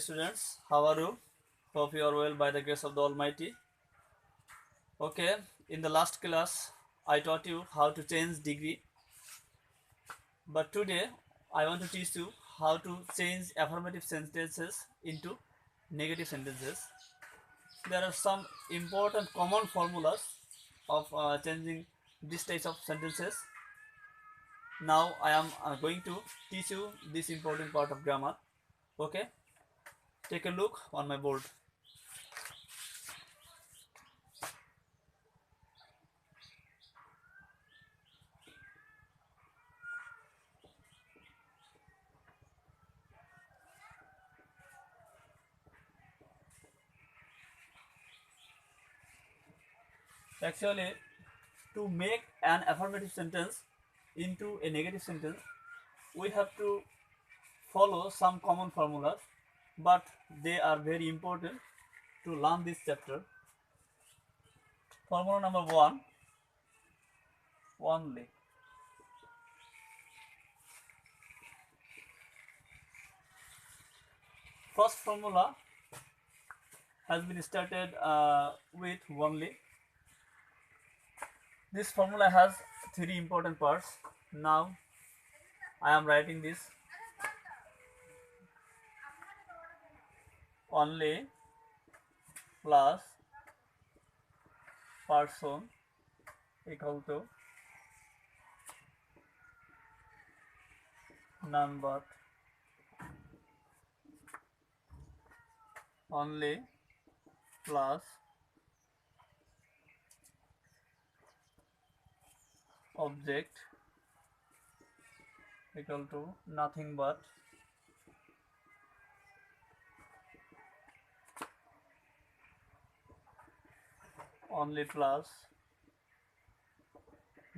Students, how are you? Hope you are well by the grace of the Almighty. Okay, in the last class, I taught you how to change degree, but today I want to teach you how to change affirmative sentences into negative sentences. There are some important common formulas of changing these types of sentences. Now I am going to teach you this important part of grammar. Okay, take a look on my board. Actually, to make an affirmative sentence into a negative sentence, we have to follow some common formulas, but they are very important to learn this chapter. Formula number one, only. First formula has been started with only. This formula has three important parts. Now I am writing this. Only plus person equal to none but. Only plus object equal to nothing but. Only plus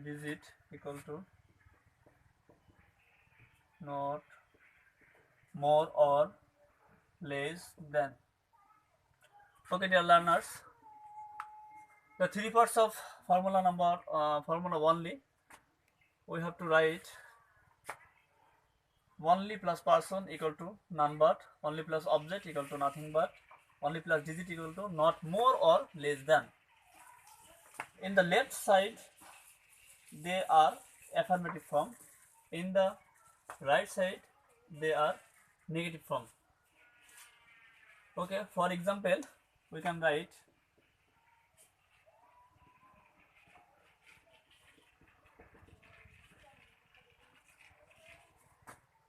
digit equal to not more or less than. Okay, dear learners, the three parts of formula only, we have to write only plus person equal to none but, only plus object equal to nothing but, only plus digit equal to not more or less than. In the left side, they are affirmative form. In the right side, they are negative form. Okay, for example, we can write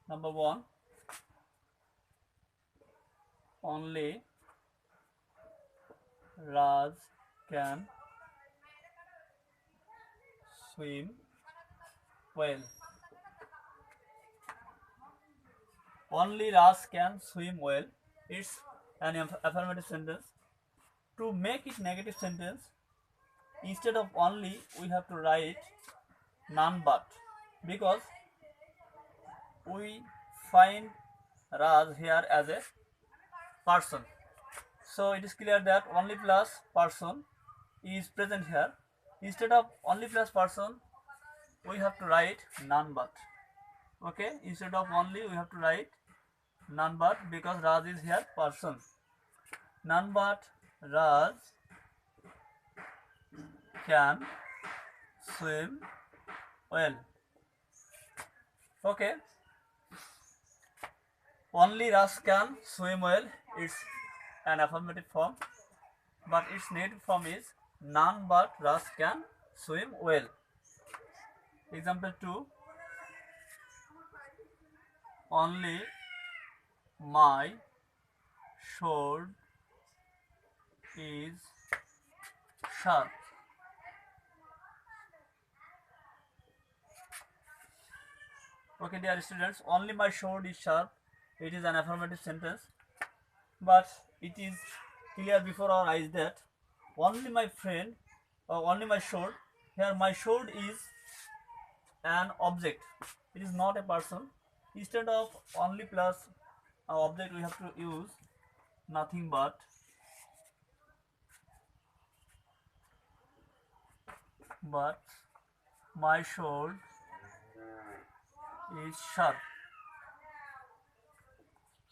number one, only Raj can swim well. Only Raj can swim well. It's an affirmative sentence. To make it negative sentence, instead of only, we have to write none but, because we find Raj here as a person. So it is clear that only plus person is present here. Instead of only plus person, we have to write none but. Okay, instead of only, we have to write none but, because Raj is here person. None but Raj can swim well. Okay, only Raj can swim well. It's an affirmative form, but its negative form is none but Raj can swim well. Example 2, only my sword is sharp. Okay, dear students, only my sword is sharp. It is an affirmative sentence, but it is clear before our eyes that only my friend, or only my sword, here my sword is an object. It is not a person. Instead of only plus object, we have to use nothing but. But my sword is sharp.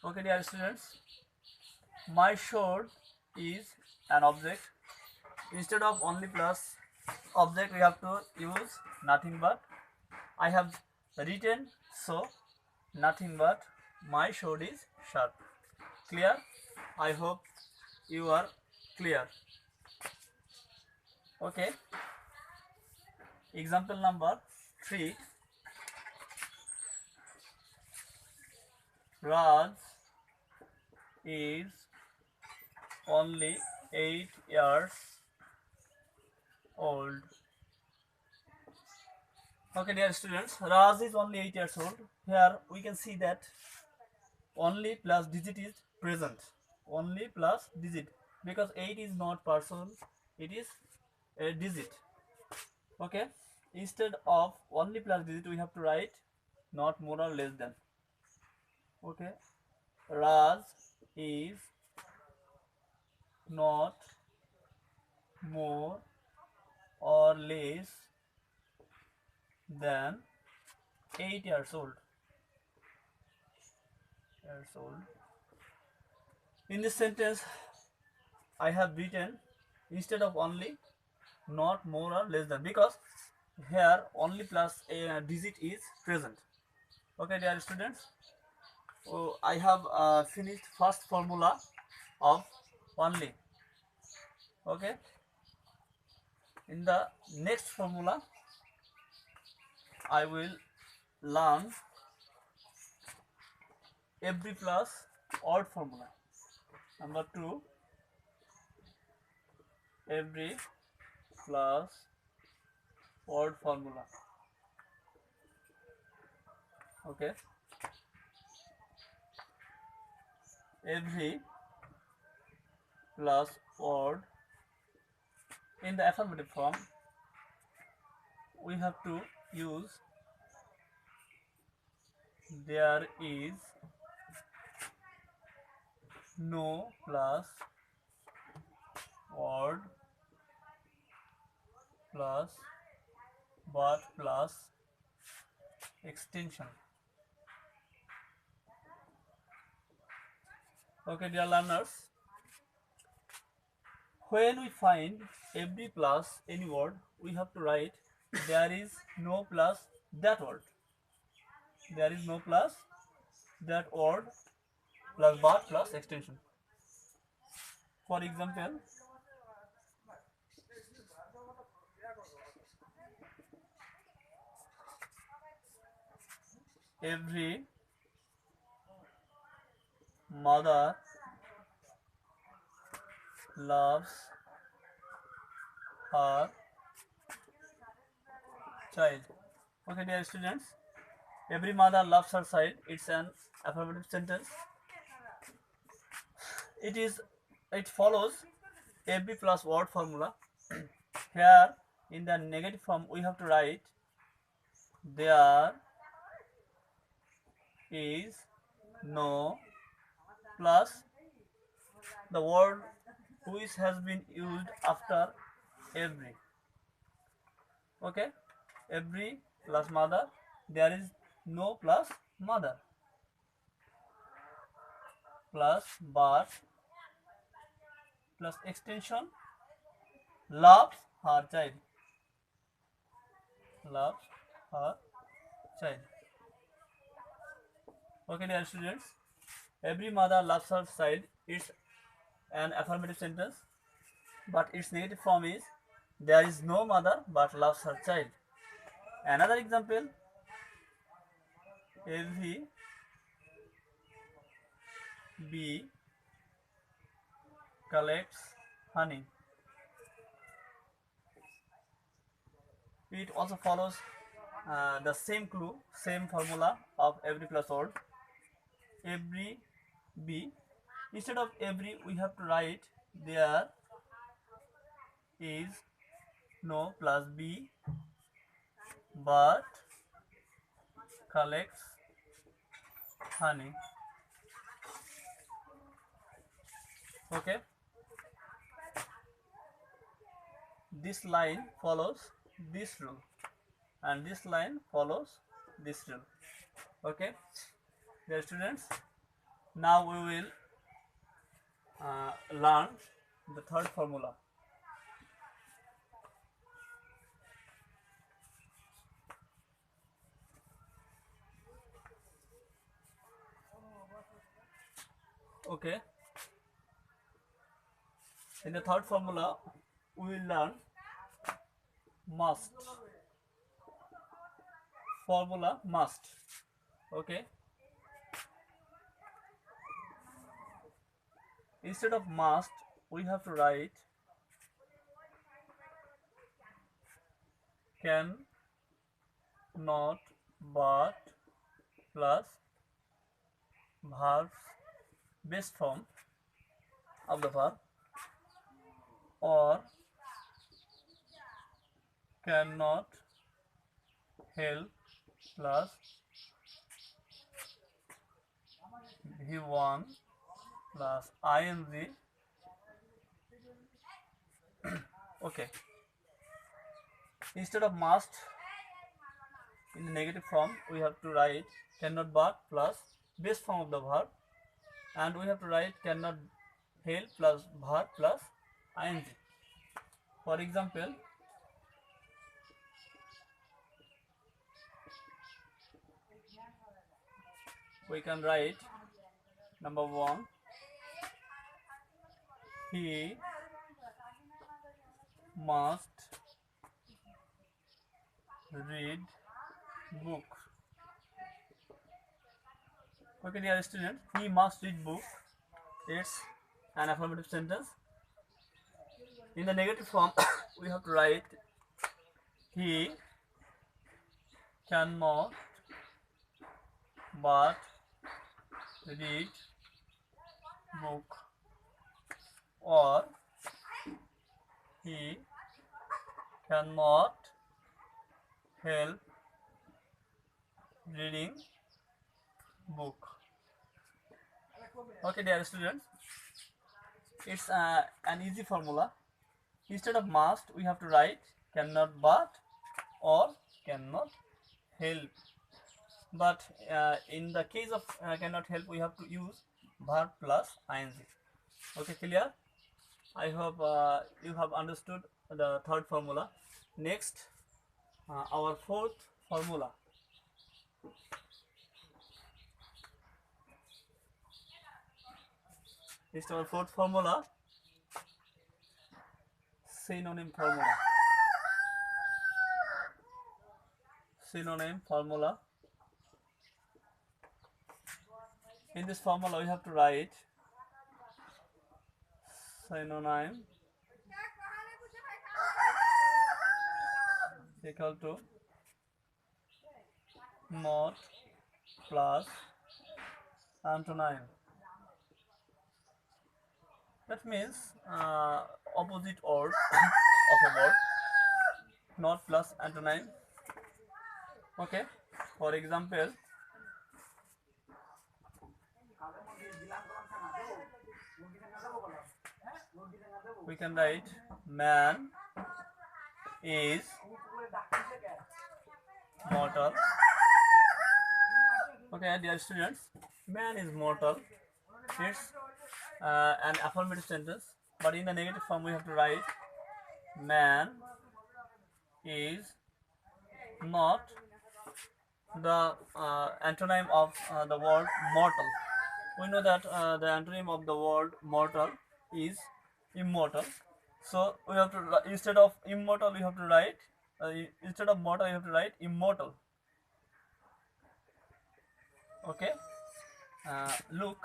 Okay, dear students, My sword is an object. Instead of only plus object, we have to use nothing but. I have written so nothing but my sword is sharp. Clear? I hope you are clear. Okay. Example number 3. Raj is only 8 years old. Okay, dear students, Raj is only 8 years old. Here we can see that only plus digit is present. Only plus digit, because 8 is not person, it is a digit. Okay, instead of only plus digit, we have to write not more or less than. Okay, Raj is not more or less than 8 years old. In this sentence, I have written instead of only not more or less than, because here only plus a digit is present. Okay, dear students, so I have finished first formula of only. Okay, in the next formula I will learn every plus odd formula. Number 2, every plus odd formula. Okay, every plus odd. In the affirmative form, we have to use there is no plus odd plus but plus extension. Okay, dear learners, when we find every plus any word, we have to write there is no plus that word. There is no plus that word plus but plus extension. For example, every mother loves her child. Okay, dear students, every mother loves her child. It's an affirmative sentence. It follows every plus word formula. Here in the negative form, we have to write there is no plus the word which has been used after every. Okay, every plus mother, there is no plus mother, plus but plus extension loves her child. Loves her child. Okay, dear students, every mother loves her child. It's an affirmative sentence, but its negative form is there is no mother but loves her child. Another example, every bee collects honey. It also follows the same clue, same formula of every plus word. Every bee, instead of every, we have to write there is no plus bee but collects honey. Okay, this line follows this rule and this line follows this rule. Okay, dear students, now we will learn the third formula. Okay, in the third formula we will learn must. Formula must. Okay, instead of must we have to write can, not, but plus verbs base form of the verb, or cannot help plus v1 plus ing. Okay, instead of must in the negative form we have to write cannot but plus base form of the verb, and we have to write cannot help plus verb plus ing. For example, we can write number 1, he must read book. Okay, dear student, he must read book. It's an affirmative sentence. In the negative form, we have to write he cannot but read book, or he cannot help reading book. Okay, dear students, it's an easy formula. Instead of must we have to write cannot but or cannot help, but in the case of cannot help we have to use verb plus ing. Okay, clear? I hope you have understood the third formula. Next, our fourth formula. Next, our fourth formula, synonym formula. Synonym formula. In this formula, we have to write synonym equal to not plus antonym. That means opposite word of a word, not plus antonym. Okay, for example, we can write man is mortal. Okay, dear students, man is mortal. It's an affirmative sentence, but in the negative form we have to write man is not the antonym of the word mortal. We know that the antonym of the word mortal is immortal. So we have to, instead of immortal we have to write instead of mortal you have to write immortal. Okay, look,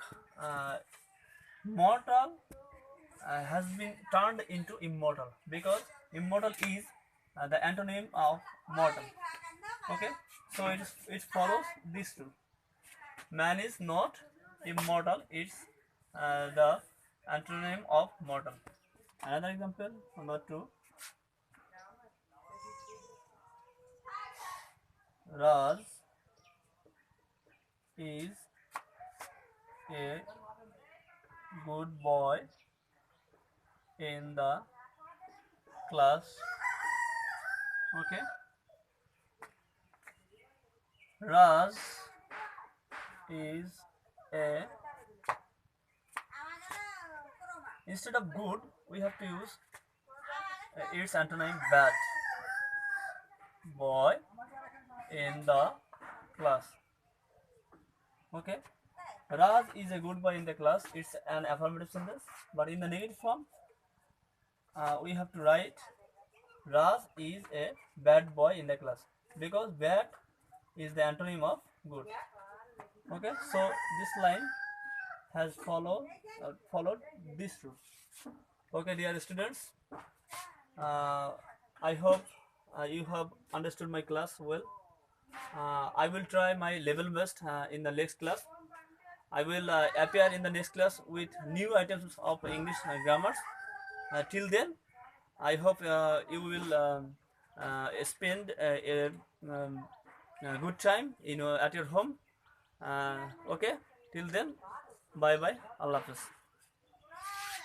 mortal has been turned into immortal because immortal is the antonym of mortal. Okay, so it follows these two. Man is not immortal, it's the antonym of mortal. Another example, number 2. Raj is a good boy in the class. Okay, Raj is a Instead of good, we have to use its antonym bad. Boy in the class. Okay. Raj is a good boy in the class. It's an affirmative sentence. But in the negative form, we have to write Raj is a bad boy in the class, because bad is the antonym of good. Okay. So this line has followed this rule. Okay, dear students. I hope you have understood my class well. I will try my level best in the next class. I will appear in the next class with new items of English grammars. Till then, I hope you will spend a good time at your home. Okay, till then, bye bye. Allah Hafiz.